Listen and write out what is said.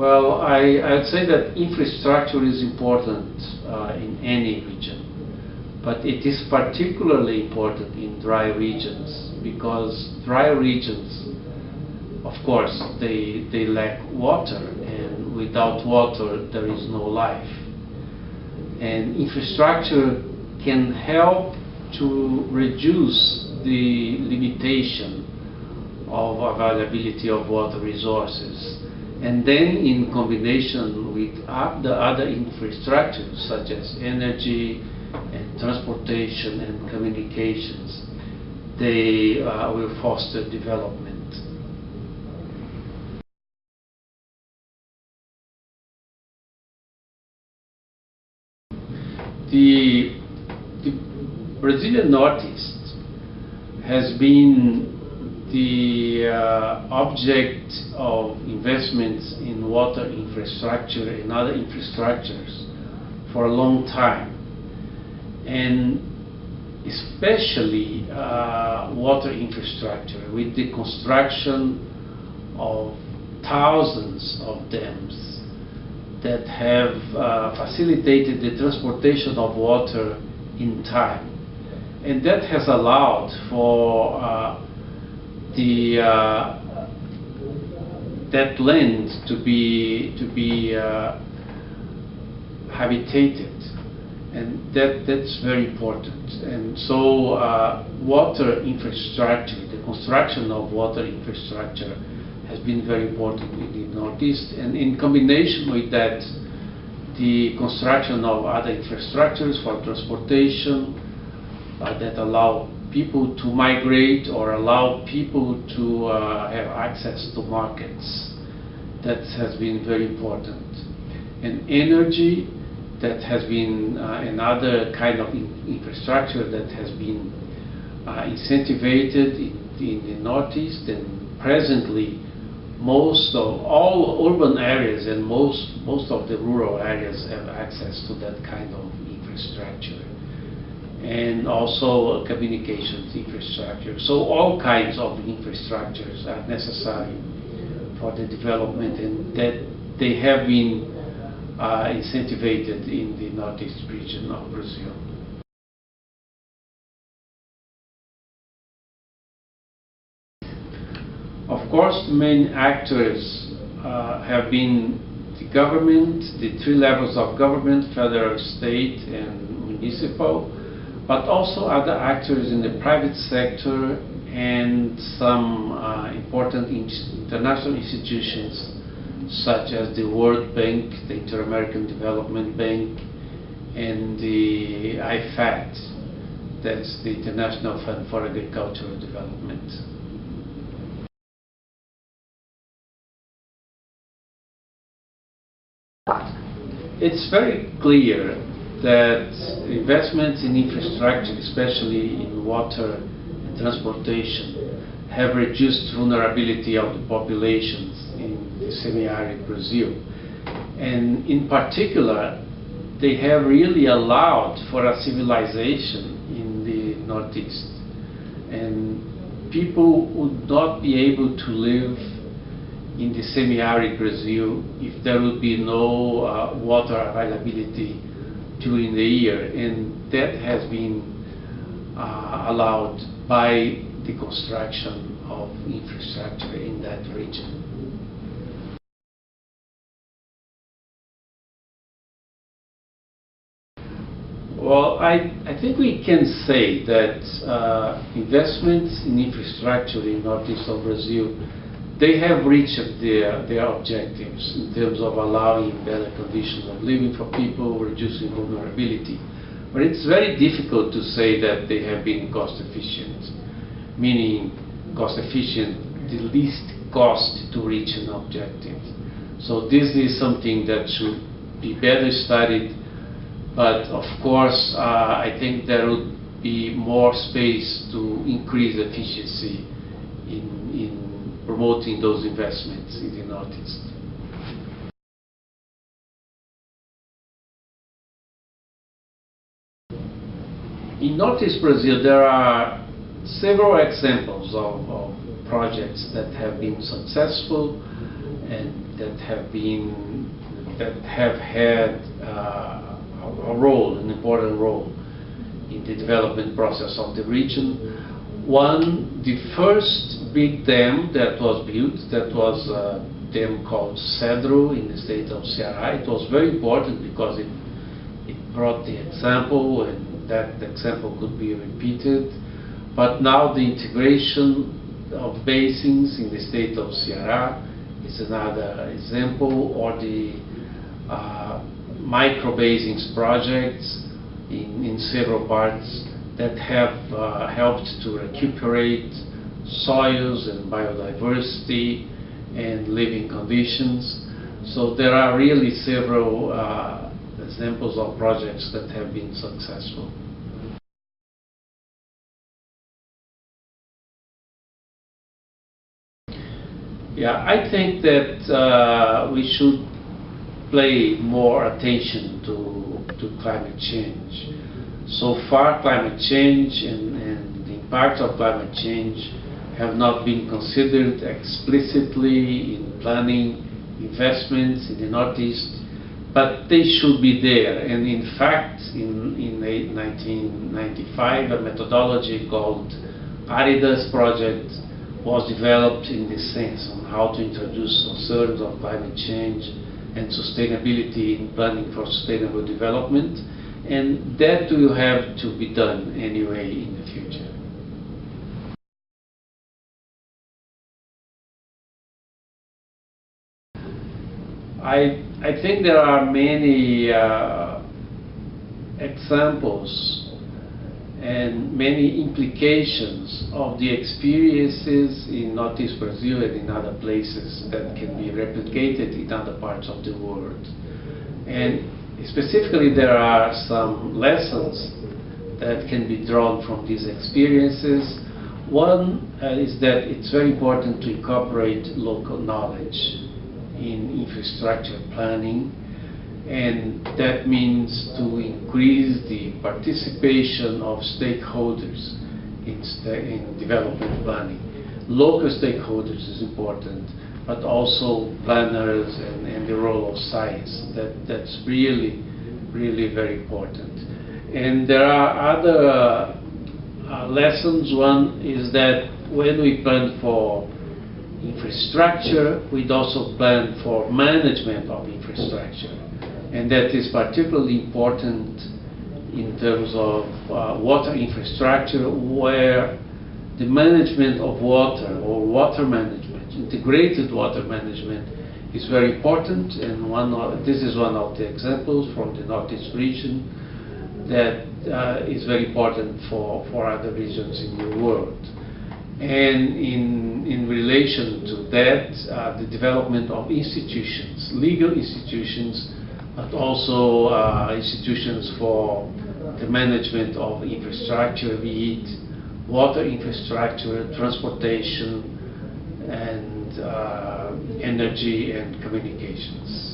Well, I'd say that infrastructure is important in any region, but it is particularly important in dry regions, because dry regions, of course, they lack water, and without water there is no life. And infrastructure can help to reduce the limitation of availability of water resources. And then in combination with the other infrastructures such as energy and transportation and communications, they will foster development. The Brazilian Northeast has been the object of investments in water infrastructure and other infrastructures for a long time, and especially water infrastructure, with the construction of thousands of dams that have facilitated the transportation of water in time. And that has allowed for that land to be habitated, and that's very important. And so water infrastructure, the construction of water infrastructure, has been very important in the Northeast, and in combination with that, the construction of other infrastructures for transportation that allow people to migrate or allow people to have access to markets. That has been very important. And energy, that has been another kind of infrastructure that has been incentivized in the Northeast, and presently most of all urban areas and most of the rural areas have access to that kind of infrastructure. And also communications infrastructure. So all kinds of infrastructures are necessary for the development, and that they have been incentivized in the Northeast region of Brazil. Of course, the main actors have been the government, the three levels of government: federal, state, and municipal, but also other actors in the private sector and some important international institutions such as the World Bank, the Inter-American Development Bank, and the IFAD, that's the International Fund for Agricultural Development. It's very clear that investments in infrastructure, especially in water and transportation, have reduced vulnerability of the populations in the semi-arid Brazil. And in particular, they have really allowed for a civilization in the Northeast. And people would not be able to live in the semi-arid Brazil if there would be no water availability during the year, and that has been allowed by the construction of infrastructure in that region. Well, I think we can say that investments in infrastructure in northeast of Brazil, they have reached their objectives in terms of allowing better conditions of living for people, reducing vulnerability. But it's very difficult to say that they have been cost efficient, meaning cost efficient, the least cost to reach an objective. So this is something that should be better studied, but of course I think there would be more space to increase efficiency in promoting those investments in the Northeast. In Northeast Brazil, there are several examples of projects that have been successful and that have had a role, an important role in the development process of the region. One, the first big dam that was built, that was a dam called Cedro in the state of Ceará. It was very important because it brought the example, and that example could be repeated. But now the integration of basins in the state of Ceará is another example, or the micro basins projects in several parts that have helped to recuperate soils and biodiversity and living conditions. So there are really several examples of projects that have been successful. Yeah, I think that we should pay more attention to climate change. So far, climate change and the impact of climate change have not been considered explicitly in planning investments in the Northeast, but they should be there. And in fact, in 1995, a methodology called ARIDAS project was developed in this sense, on how to introduce concerns of climate change and sustainability in planning for sustainable development, and that will have to be done anyway in the future. I think there are many examples and many implications of the experiences in Northeast Brazil and in other places that can be replicated in other parts of the world. And specifically, there are some lessons that can be drawn from these experiences. One is that it's very important to incorporate local knowledge in infrastructure planning, and that means to increase the participation of stakeholders in development planning. Local stakeholders is important, but also planners and the role of science. That's really very important. And there are other lessons. One is that when we plan for infrastructure, we'd also plan for management of infrastructure. And that is particularly important in terms of water infrastructure, where the management of water, or water management, integrated water management, is very important. And this is one of the examples from the Northeast region that is very important for other regions in the world. And in relation to that, the development of institutions, legal institutions, but also institutions for the management of infrastructure, be it water infrastructure, transportation, and energy and communications.